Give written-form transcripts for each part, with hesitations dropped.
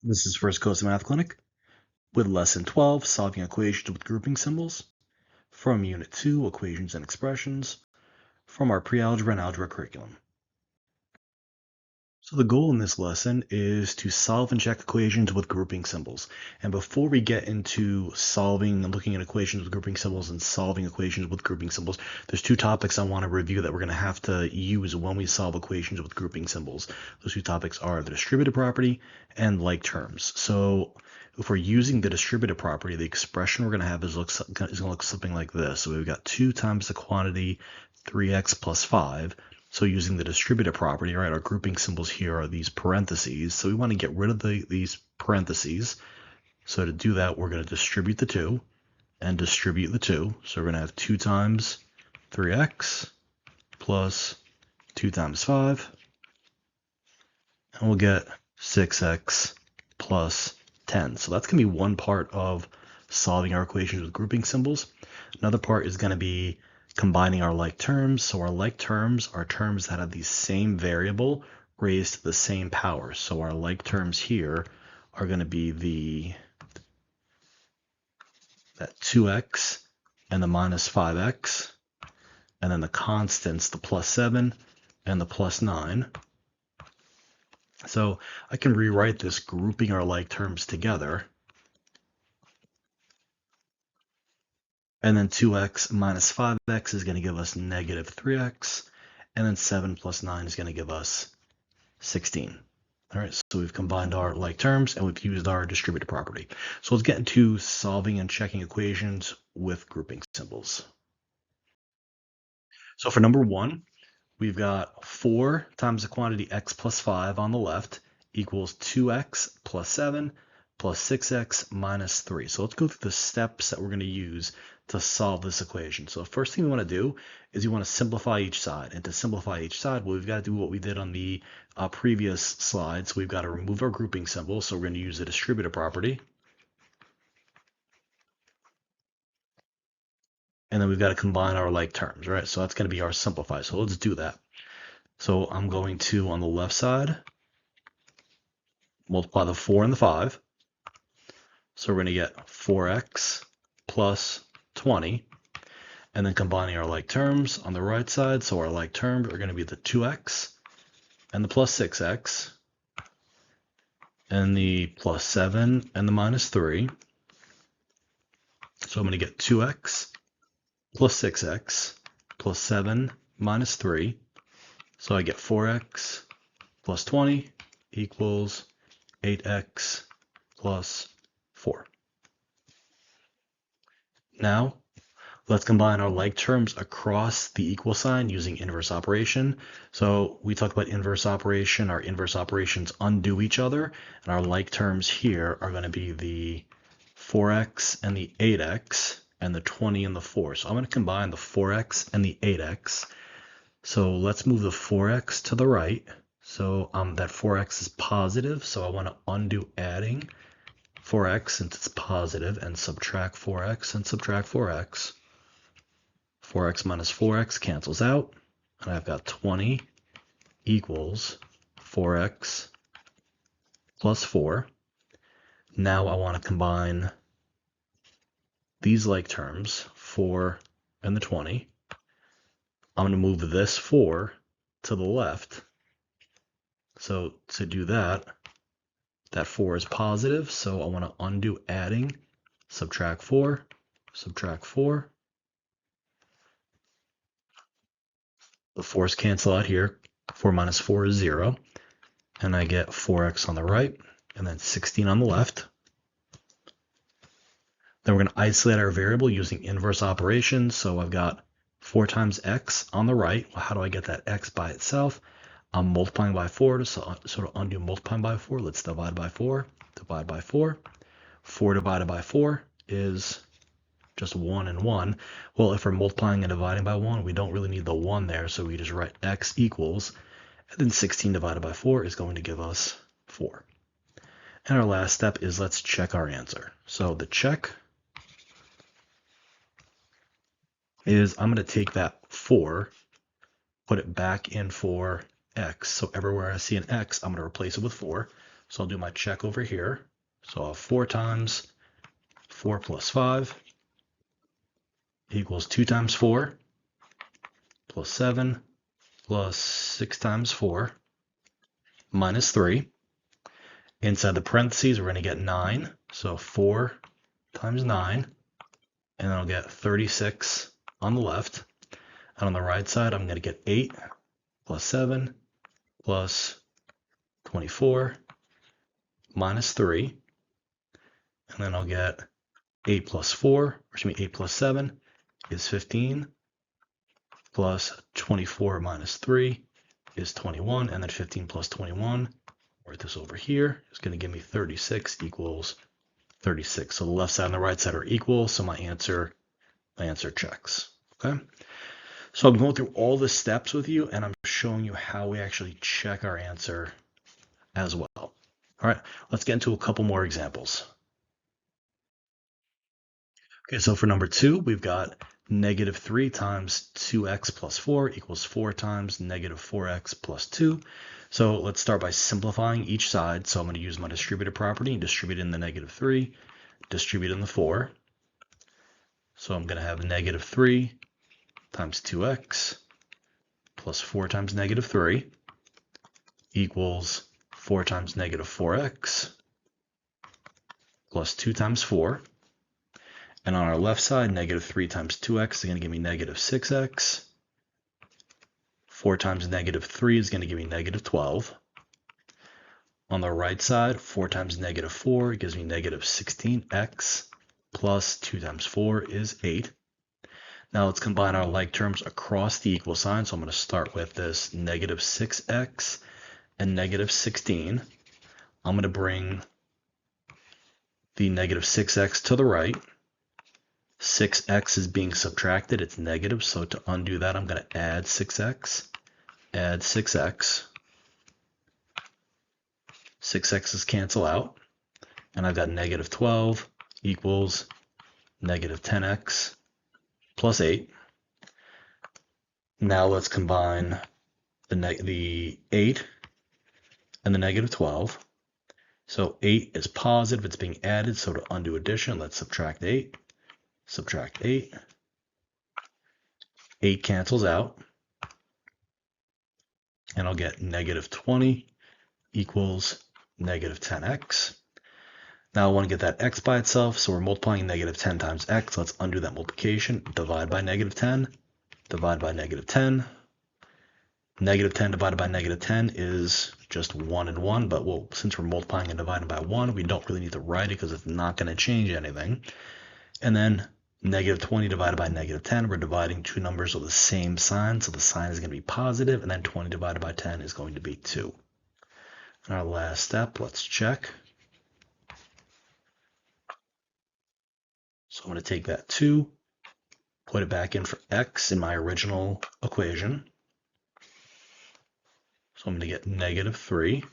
This is First Coast Math Clinic with Lesson 12, Solving Equations with Grouping Symbols, from Unit 2, Equations and Expressions, from our Pre-algebra and Algebra curriculum. So the goal in this lesson is to solve and check equations with grouping symbols. And before we get into solving and looking at equations with grouping symbols and solving equations with grouping symbols, there's two topics I want to review that we're going to have to use when we solve equations with grouping symbols. Those two topics are the distributive property and like terms. So if we're using the distributive property, the expression we're going to have is going to look something like this. So we've got 2 times the quantity 3x plus 5. So using the distributive property, right, our grouping symbols here are these parentheses. So we want to get rid of these parentheses. So to do that, we're going to distribute the 2 and distribute the 2. So we're going to have 2 times 3x plus 2 times 5. And we'll get 6x plus 10. So that's going to be one part of solving our equations with grouping symbols. Another part is going to be combining our like terms. So our like terms are terms that have the same variable raised to the same power. So our like terms here are going to be that 2x and the minus 5x, and then the constants, the plus 7 and the plus 9. So I can rewrite this grouping our like terms together. And then 2x minus 5x is going to give us negative 3x. And then 7 plus 9 is going to give us 16. All right, so we've combined our like terms and we've used our distributive property. So let's get into solving and checking equations with grouping symbols. So for number 1, we've got 4 times the quantity x plus 5 on the left equals 2x plus 7 plus 6x minus 3. So let's go through the steps that we're going to use to solve this equation. So the first thing we want to do is you want to simplify each side. And to simplify each side, well, we've got to do what we did on the previous slide. So we've got to remove our grouping symbol. So we're going to use the distributive property. And then we've got to combine our like terms, right? So that's going to be our simplify. So let's do that. So I'm going to, on the left side, multiply the 4 and the 5. So we're going to get 4x plus 20, and then combining our like terms on the right side. So our like terms are going to be the 2x and the plus 6x and the plus 7 and the minus 3. So I'm going to get 2x plus 6x plus 7 minus 3. So I get 4x plus 20 equals 8x plus 4. Now, let's combine our like terms across the equal sign using inverse operation. So we talked about inverse operation. Our inverse operations undo each other. And our like terms here are going to be the 4x and the 8x and the 20 and the 4. So I'm going to combine the 4x and the 8x. So let's move the 4x to the right. So that 4x is positive. So I want to undo adding 4x since it's positive and subtract 4x and subtract 4x. 4x minus 4x cancels out, and I've got 20 equals 4x plus 4. Now I want to combine these like terms, 4 and the 20. I'm going to move this 4 to the left. So to do that, that 4 is positive, so I want to undo adding, subtract 4, subtract 4. The 4's cancel out here. 4 minus 4 is 0. And I get 4x on the right, and then 16 on the left. Then we're going to isolate our variable using inverse operations. So I've got 4 times x on the right. Well, how do I get that x by itself? I'm multiplying by 4 to sort of undo multiplying by 4. Let's divide by 4. Divide by 4. 4 divided by 4 is just 1 and 1. Well, if we're multiplying and dividing by 1, we don't really need the 1 there, so we just write x equals, and then 16 divided by 4 is going to give us 4. And our last step is let's check our answer. So the check is I'm going to take that 4, put it back in for x. So everywhere I see an x, I'm going to replace it with 4. So I'll do my check over here. So I'll have 4 times 4 plus 5 equals 2 times 4 plus 7 plus 6 times 4 minus 3. Inside the parentheses, we're going to get 9. So 4 times 9. And then I'll get 36 on the left. And on the right side, I'm going to get 8 plus 7 plus 24 minus 3. And then I'll get 8 plus 8 plus 7 is 15, plus 24 minus 3 is 21, and then 15 plus 21, write this over here, is going to give me 36 equals 36. So the left side and the right side are equal, so my answer checks. Okay. So I'm going through all the steps with you, and I'm showing you how we actually check our answer as well. All right, let's get into a couple more examples. Okay, so for number 2, we've got negative 3 times 2x plus 4 equals 4 times negative 4x plus 2. So let's start by simplifying each side. So I'm going to use my distributive property and distribute in the negative 3, distribute in the 4. So I'm going to have negative 3 times 2x plus 4 times negative 3 equals 4 times negative 4x plus 2 times 4. And on our left side, negative 3 times 2x is going to give me negative 6x. 4 times negative 3 is going to give me negative 12. On the right side, 4 times negative 4 gives me negative 16x, plus 2 times 4 is 8. Now let's combine our like terms across the equal sign. So I'm going to start with this negative 6x and negative 16. I'm going to bring the negative 6x to the right. 6x is being subtracted, it's negative, so to undo that, I'm going to add 6x, add 6x. 6x's cancel out, and I've got negative 12 equals negative 10x plus 8. Now let's combine the 8 and the negative 12. So 8 is positive, it's being added, so to undo addition, let's subtract 8. Subtract 8. 8 cancels out. And I'll get negative 20 equals negative 10x. Now I want to get that x by itself, so we're multiplying negative 10 times x. Let's undo that multiplication. Divide by negative 10. Divide by negative 10. Negative 10 divided by negative 10 is just 1 and 1, but since we're multiplying and dividing by 1, we don't really need to write it because it's not going to change anything. And then negative 20 divided by negative 10, we're dividing two numbers with the same sign, so the sign is going to be positive, and then 20 divided by 10 is going to be 2. And our last step, let's check. So I'm going to take that 2, put it back in for x in my original equation. So I'm going to get negative 3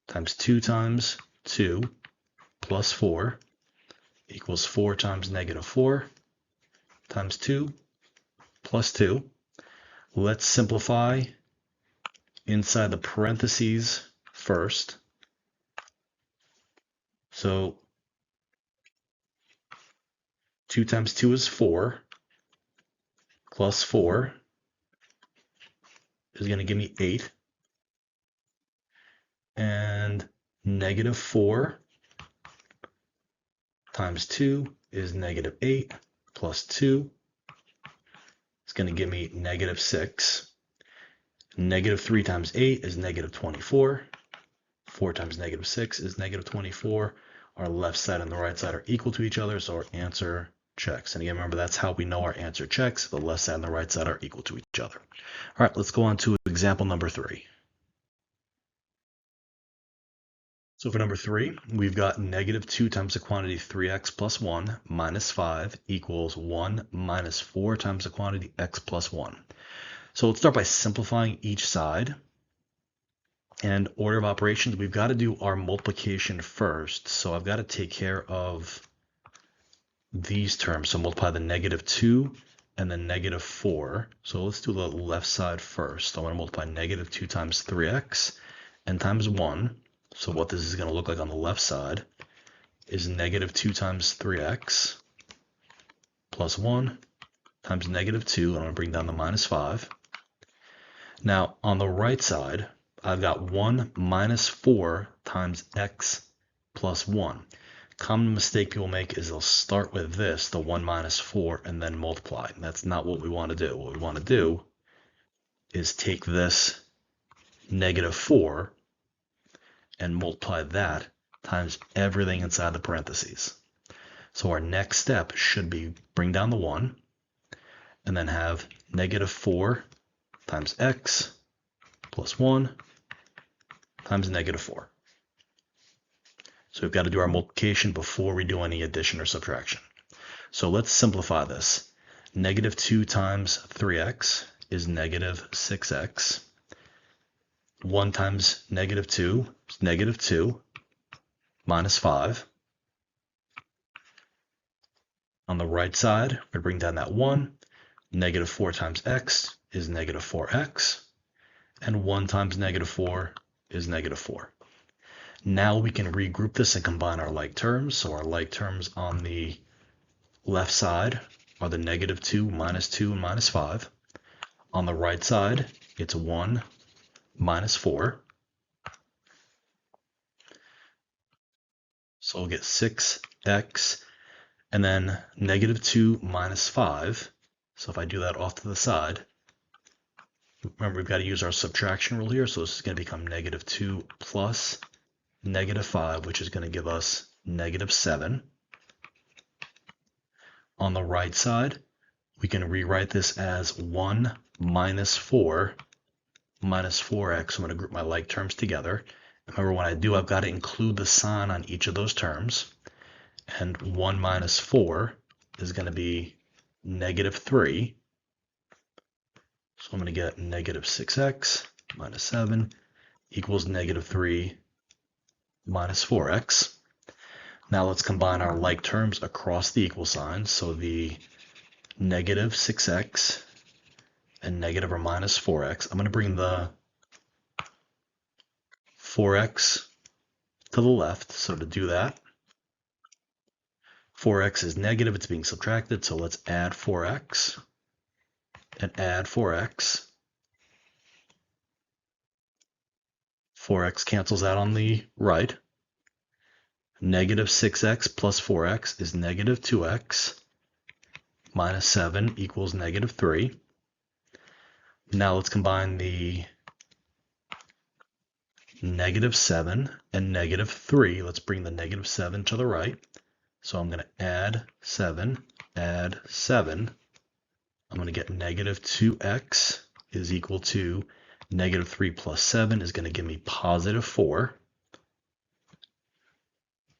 times 2 times 2 plus 4 equals 4 times negative 4 times 2 plus 2. Let's simplify inside the parentheses first. So 2 times 2 is 4, plus 4 is going to give me 8, and negative 4 times 2 is negative 8, plus 2 is going to give me negative 6. Negative 3 times 8 is negative 24. 4 times negative 6 is negative 24. Our left side and the right side are equal to each other, so our answer checks. And again, remember, that's how we know our answer checks. The left side and the right side are equal to each other. All right, let's go on to example number 3. So for number 3, we've got negative 2 times the quantity 3x plus 1 minus 5 equals 1 minus 4 times the quantity x plus 1. So let's start by simplifying each side. And order of operations, we've got to do our multiplication first. So I've got to take care of these terms. So multiply the negative 2 and the negative 4. So let's do the left side first. I want to multiply negative 2 times 3x n times 1. So what this is going to look like on the left side is negative 2 times 3x plus 1 times negative 2, and I'm going to bring down the minus 5. Now, on the right side, I've got 1 minus 4 times x plus 1. Common mistake people make is they'll start with this, the 1 minus 4, and then multiply. That's not what we want to do. What we want to do is take this negative 4 and multiply that times everything inside the parentheses. So our next step should be bring down the 1 and then have negative 4 times x plus 1 times negative 4. So we've got to do our multiplication before we do any addition or subtraction. So let's simplify this. Negative 2 times 3x is negative 6x. 1 times negative 2 is negative 2 minus 5. On the right side, we're going to bring down that 1. Negative 4 times x is negative 4x. And 1 times negative 4 is negative 4. Now we can regroup this and combine our like terms. So our like terms on the left side are the negative 2, minus 2, and minus 5. On the right side, it's 1 minus 4. So we'll get 6x, and then negative 2 minus 5. So if I do that off to the side, remember we've got to use our subtraction rule here. So this is going to become negative 2 plus negative 5, which is going to give us negative 7. On the right side, we can rewrite this as 1 minus 4 minus 4x. I'm going to group my like terms together. Remember, when I do, I've got to include the sign on each of those terms. And 1 minus 4 is going to be negative 3. So I'm going to get negative 6x minus 7 equals negative 3 minus 4x. Now let's combine our like terms across the equal sign. So the negative 6x and negative or minus 4x. I'm going to bring the 4x to the left. So to do that, 4x is negative. It's being subtracted. So let's add 4x and add 4x. 4x cancels out on the right. Negative 6x plus 4x is negative 2x minus 7 equals negative 3. Now let's combine the negative 7 and negative 3. Let's bring the negative 7 to the right. So I'm going to add 7. I'm going to get negative 2x is equal to negative 3 plus 7 is going to give me positive 4.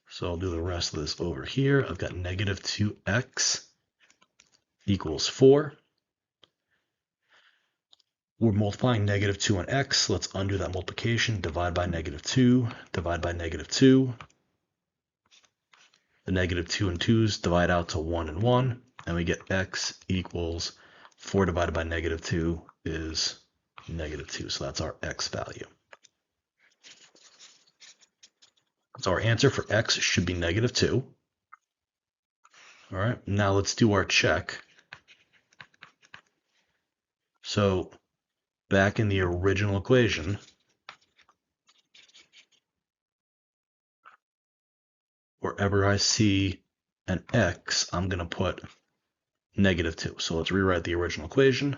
So I'll do the rest of this over here. I've got negative 2x equals 4. We're multiplying negative 2 and x. Let's undo that multiplication. Divide by negative 2. Divide by negative 2. The negative 2 and 2's divide out to 1 and 1. And we get x equals 4 divided by negative 2 is negative 2. So that's our x value. So our answer for x should be negative 2. All right, now let's do our check. So back in the original equation, wherever I see an x, I'm going to put negative 2. So let's rewrite the original equation.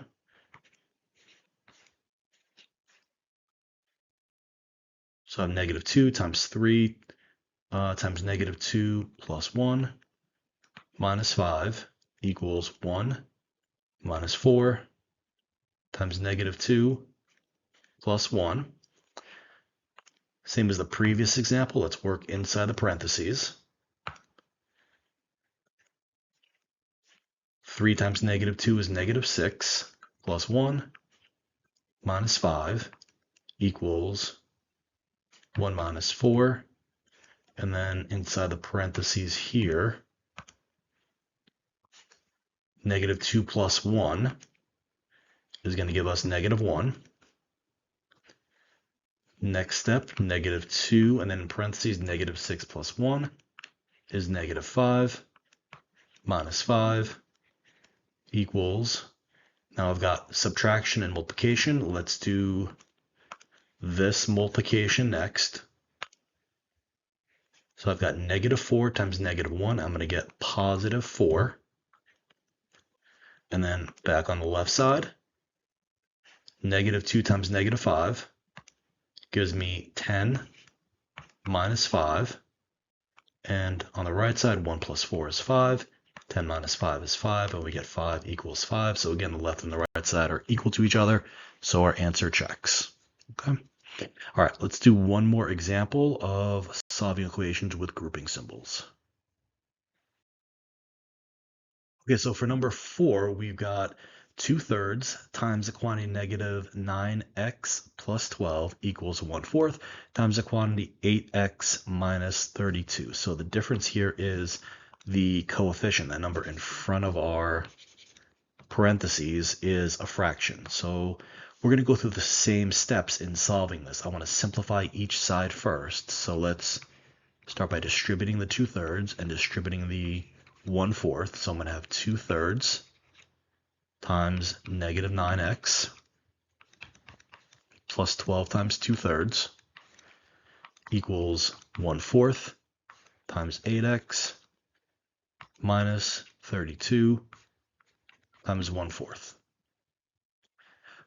So I have negative 2 times 3 times negative 2 plus 1 minus 5 equals 1 minus 4 times negative 2 plus 1. Same as the previous example, let's work inside the parentheses. 3 times negative 2 is negative 6 plus 1 minus 5 equals 1 minus 4. And then inside the parentheses here, negative 2 plus 1 is going to give us negative 1. Next step, -2, and then in parentheses, -6 plus 1 is -5 minus 5 equals, now I've got subtraction and multiplication. Let's do this multiplication next. So I've got -4 times -1. I'm going to get +4. And then back on the left side, -2 times -5 gives me 10 minus 5. And on the right side, 1 plus 4 is 5. 10 minus 5 is 5, and we get 5 equals 5. So again, the left and the right side are equal to each other, so our answer checks. Okay. All right, let's do one more example of solving equations with grouping symbols. Okay, so for number 4, we've got 2/3 times the quantity -9x plus 12 equals 1/4 times the quantity 8x minus 32. So the difference here is the coefficient. That number in front of our parentheses is a fraction. So we're going to go through the same steps in solving this. I want to simplify each side first. So let's start by distributing the 2/3 and distributing the 1/4. So I'm going to have 2/3 times -9x plus 12 times 2/3 equals 1/4 times 8x minus 32 times 1/4.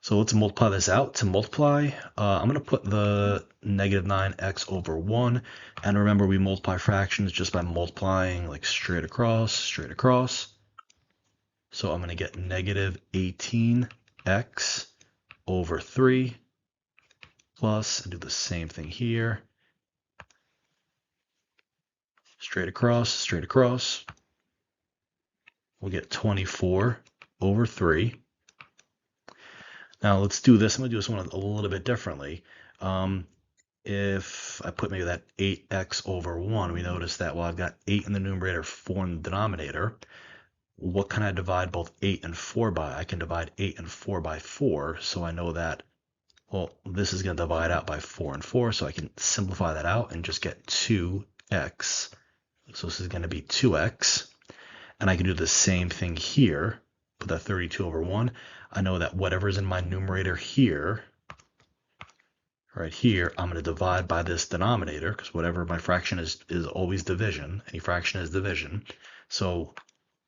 So let's multiply this out. To multiply, I'm going to put the -9x over 1. And remember, we multiply fractions just by multiplying like straight across, straight across. So I'm going to get -18x over 3 plus, and do the same thing here. Straight across. We'll get 24 over 3. Now let's do this. I'm going to do this one a little bit differently. If I put maybe that 8x over 1, we notice that, well, I've got 8 in the numerator, 4 in the denominator. What can I divide both 8 and 4 by? I can divide 8 and 4 by 4, so I know that, well, this is going to divide out by 4 and 4, so I can simplify that out and just get 2x. So this is going to be 2x. And I can do the same thing here, put that 32 over 1. I know that whatever's in my numerator here, right here, I'm going to divide by this denominator, because whatever my fraction is always division. Any fraction is division. So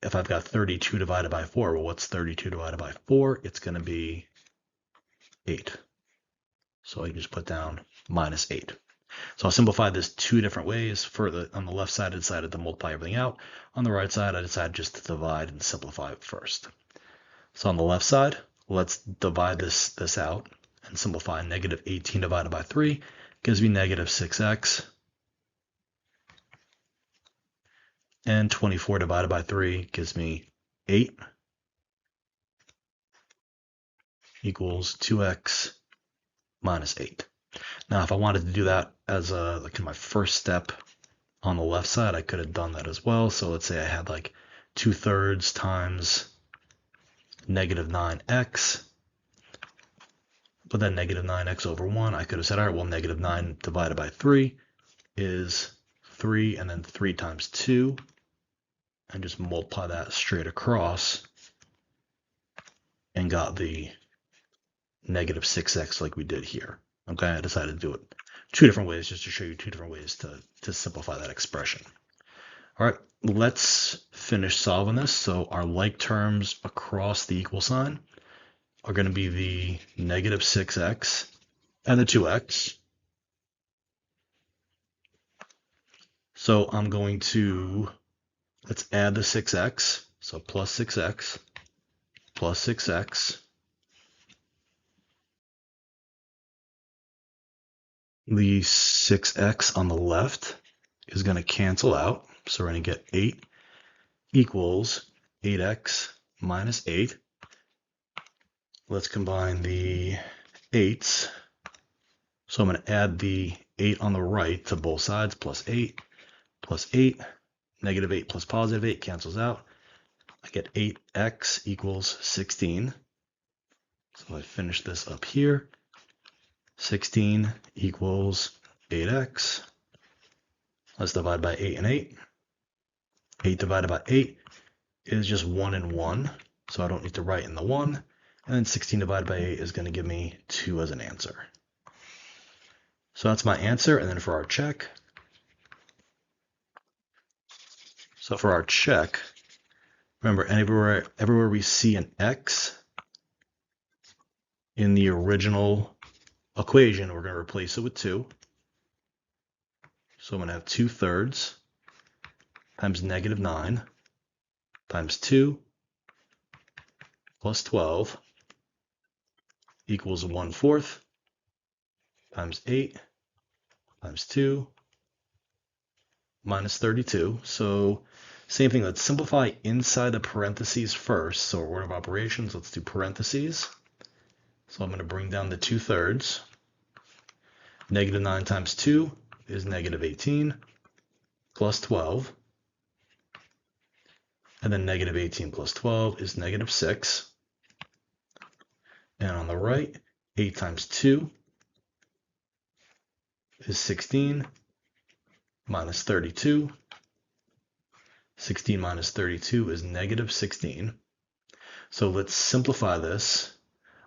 if I've got 32 divided by 4, well, what's 32 divided by 4? It's going to be 8. So I can just put down -8. So I'll simplify this 2 different ways. On the left side, I decided to multiply everything out. On the right side, I decided just to divide and simplify it first. So on the left side, let's divide this out and simplify. -18 divided by 3 gives me -6x. And 24 divided by 3 gives me 8 equals 2x minus 8. Now, if I wanted to do that as like in my first step on the left side, I could have done that as well. So let's say I had like 2/3 times -9x, but then -9x over 1, I could have said, all right, well, -9 divided by 3 is 3, and then 3 times 2, and just multiply that straight across, and got the -6x like we did here. Okay, I decided to do it 2 different ways just to show you 2 different ways to simplify that expression. All right, let's finish solving this. So our like terms across the equal sign are going to be the -6x and the 2x. So I'm going to, let's add the 6x. So plus 6x plus 6x. The 6x on the left is going to cancel out. So we're going to get 8 equals 8x minus 8. Let's combine the 8's. So I'm going to add the 8 on the right to both sides, plus 8, -8 plus +8 cancels out. I get 8x equals 16. So I finish this up here. 16 equals 8x. Let's divide by 8 and 8. 8 divided by 8 is just 1 and 1, so I don't need to write in the 1. And then 16 divided by 8 is going to give me 2 as an answer. So that's my answer. And then for our check, remember, everywhere we see an x in the original equation, we're going to replace it with 2. So I'm going to have 2/3 times -9 times 2 plus 12 equals 1/4 times 8 times 2 minus 32. So same thing, let's simplify inside the parentheses first. So order of operations, let's do parentheses. So I'm going to bring down the 2/3. -9 times 2 is -18 plus 12. And then -18 plus 12 is -6. And on the right, 8 times 2 is 16 minus 32. 16 minus 32 is -16. So let's simplify this.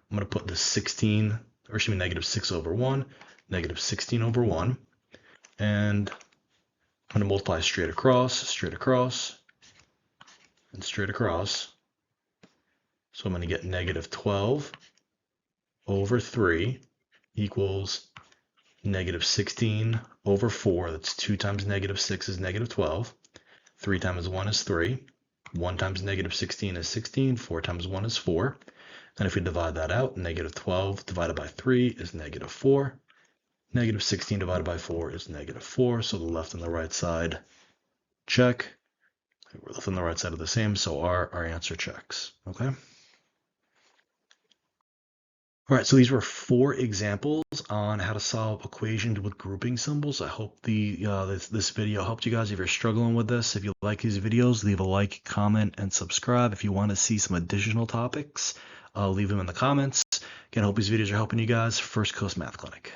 I'm going to put the 16, or excuse me, -6 over 1, -16 over 1. And I'm going to multiply straight across, and straight across. So I'm going to get -12 over 3 equals -16 over 4. That's 2 times -6 is -12. 3 times 1 is 3. 1 times -16 is 16. 4 times 1 is 4. And if we divide that out, -12 divided by 3 is -4. -16 divided by 4 is -4. So the left and the right side check. We're left and the right side are the same, so our answer checks. Okay. All right, so these were 4 examples on how to solve equations with grouping symbols. I hope this video helped you guys. If you're struggling with this, if you like these videos, leave a like, comment, and subscribe. If you want to see some additional topics, leave them in the comments. Again, I hope these videos are helping you guys. First Coast Math Clinic.